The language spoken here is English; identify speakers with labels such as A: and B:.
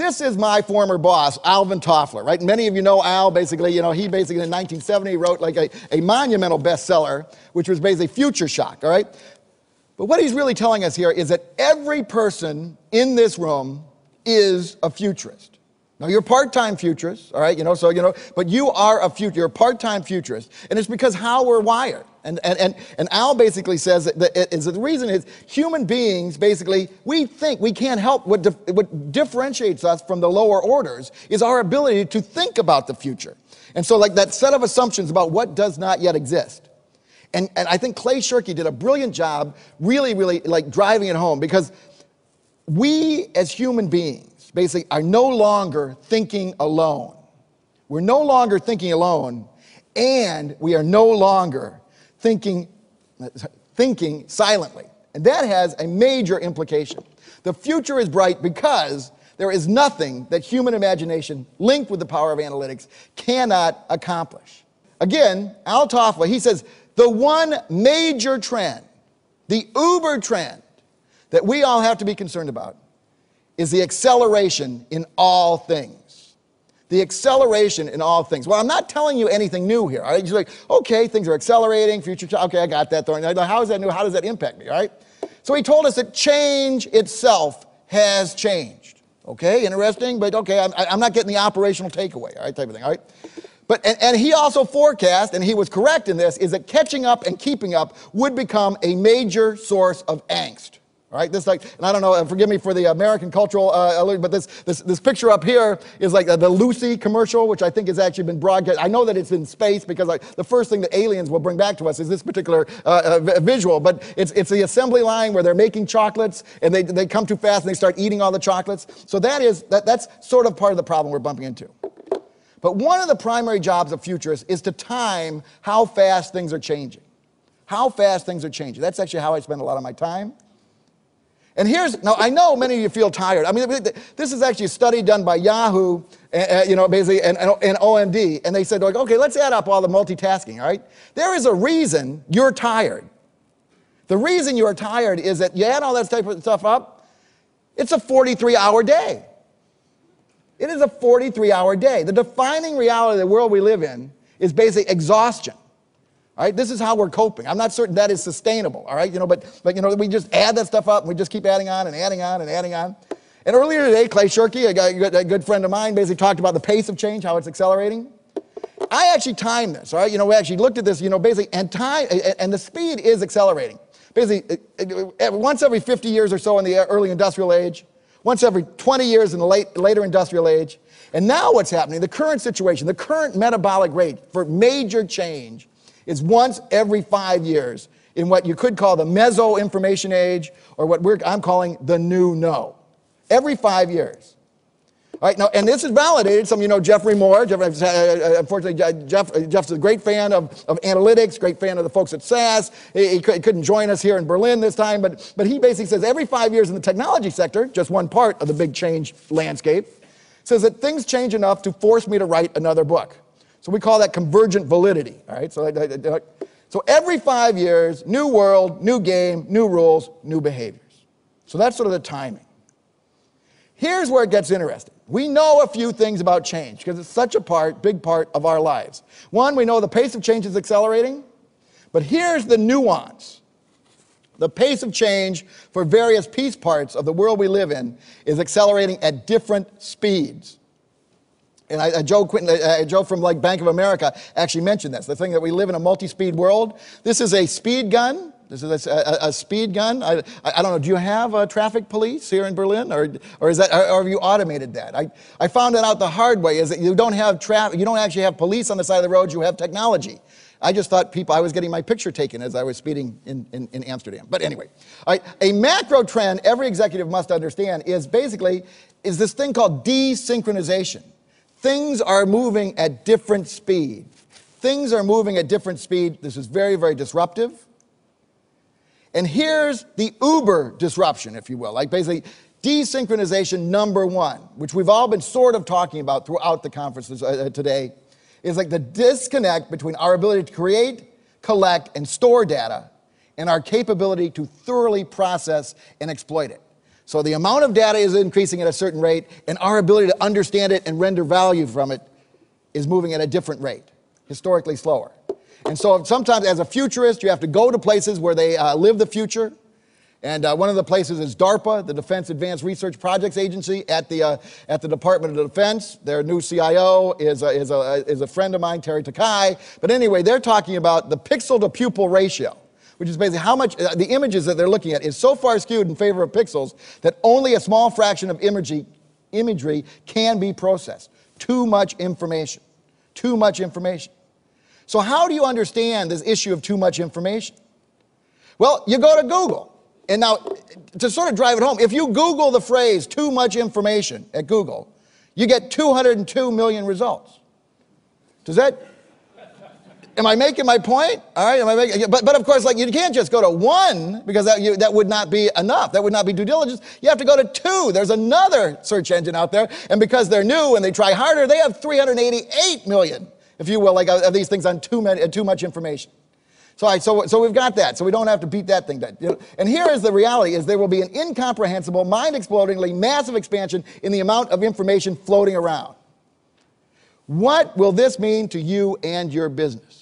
A: this is my former boss, Alvin Toffler, right? Many of you know Al, basically, he basically in 1970 wrote like a monumental bestseller, which was basically Future Shock, all right? But what he's really telling us here is that every person in this room is a futurist. Now, you're a part-time futurist, all right, but you are you're a part-time futurist, and it's because how we're wired. And Al basically says that the reason is human beings, basically, we think, we can't help, what differentiates us from the lower orders is our ability to think about the future. And so like that set of assumptions about what does not yet exist. And I think Clay Shirky did a brilliant job really, really like driving it home, because we as human beings basically are no longer thinking alone. We're no longer thinking alone, and we are no longer thinking silently. And that has a major implication. The future is bright because there is nothing that human imagination linked with the power of analytics cannot accomplish. Again, Al Toffler, he says, the one major trend, the uber trend that we all have to be concerned about is the acceleration in all things. The acceleration in all things. Well, I'm not telling you anything new here. All right? You're like, okay, things are accelerating, okay, I got that. How is that new? How does that impact me? All right? So he told us that change itself has changed. Okay, interesting, but okay, I'm not getting the operational takeaway, all right, type of thing, all right? But, and he also forecast, and he was correct in this, is that catching up and keeping up would become a major source of angst. All right, this like, and I don't know, forgive me for the American cultural alert, but this picture up here is like the Lucy commercial, which I think has actually been broadcast. I know that it's in space because the first thing that aliens will bring back to us is this particular visual, but it's the assembly line where they're making chocolates and they come too fast and they start eating all the chocolates. So that's sort of part of the problem we're bumping into. But one of the primary jobs of futurists is to time how fast things are changing. How fast things are changing. That's actually how I spend a lot of my time. And now I know many of you feel tired. I mean, this is actually a study done by Yahoo, basically, and OMD, and they said, like, okay, let's add up all the multitasking, all right? There is a reason you're tired. The reason you're tired is that you add all that type of stuff up, it's a 43-hour day. It is a 43-hour day. The defining reality of the world we live in is basically exhaustion. All right, this is how we're coping. I'm not certain that is sustainable, all right? But we just add that stuff up, and we just keep adding on and adding on and adding on. And earlier today, Clay Shirky, a good friend of mine, basically talked about the pace of change, how it's accelerating. I actually timed this, all right? We actually looked at this, basically, and the speed is accelerating. Basically, once every 50 years or so in the early industrial age, once every 20 years in the later industrial age. And now what's happening, the current situation, the current metabolic rate for major change is once every 5 years in what you could call the meso-information age, or what I'm calling the new no. Every 5 years. All right, now, and this is validated. Some of you know Jeffrey Moore. Unfortunately, Jeff's a great fan of analytics, great fan of the folks at SAS. He couldn't join us here in Berlin this time, but he basically says every 5 years in the technology sector, just one part of the big change landscape, says that things change enough to force me to write another book. So we call that convergent validity, all right? So every 5 years, new world, new game, new rules, new behaviors. So that's sort of the timing. Here's where it gets interesting. We know a few things about change because it's such a big part of our lives. One, we know the pace of change is accelerating, but here's the nuance. The pace of change for various piece parts of the world we live in is accelerating at different speeds. And Joe from like Bank of America actually mentioned this, the thing that we live in a multi-speed world. This is a speed gun. This is a speed gun. I don't know, do you have traffic police here in Berlin? Or have you automated that? I found that out the hard way, is that you don't have traffic, you don't actually have police on the side of the road, you have technology. I just thought I was getting my picture taken as I was speeding in Amsterdam. But anyway, a macro trend every executive must understand is this thing called de-synchronization. Things are moving at different speed. Things are moving at different speed. This is very, very disruptive. And here's the uber disruption, if you will, like basically desynchronization number one, which we've all been sort of talking about throughout the conferences today, is like the disconnect between our ability to create, collect, and store data and our capability to thoroughly process and exploit it. So the amount of data is increasing at a certain rate, and our ability to understand it and render value from it is moving at a different rate, historically slower. And so sometimes as a futurist, you have to go to places where they live the future. And one of the places is DARPA, the Defense Advanced Research Projects Agency at the Department of Defense. Their new CIO is a friend of mine, Terry Takai. But anyway, they're talking about the pixel to pupil ratio, which is basically how much the images that they're looking at is so far skewed in favor of pixels that only a small fraction of imagery can be processed. Too much information. Too much information. So how do you understand this issue of too much information? Well, you go to Google. And now, to sort of drive it home, if you Google the phrase too much information at Google, you get 202 million results. Does that, am I making my point? All right, but of course, like, you can't just go to one, because that would not be enough. That would not be due diligence. You have to go to two. There's another search engine out there, and because they're new and they try harder, they have 388 million, if you will, like, of these things on too much information. So we've got that, so we don't have to beat that thing down. And here is the reality, is there will be an incomprehensible, mind-explodingly massive expansion in the amount of information floating around. What will this mean to you and your business?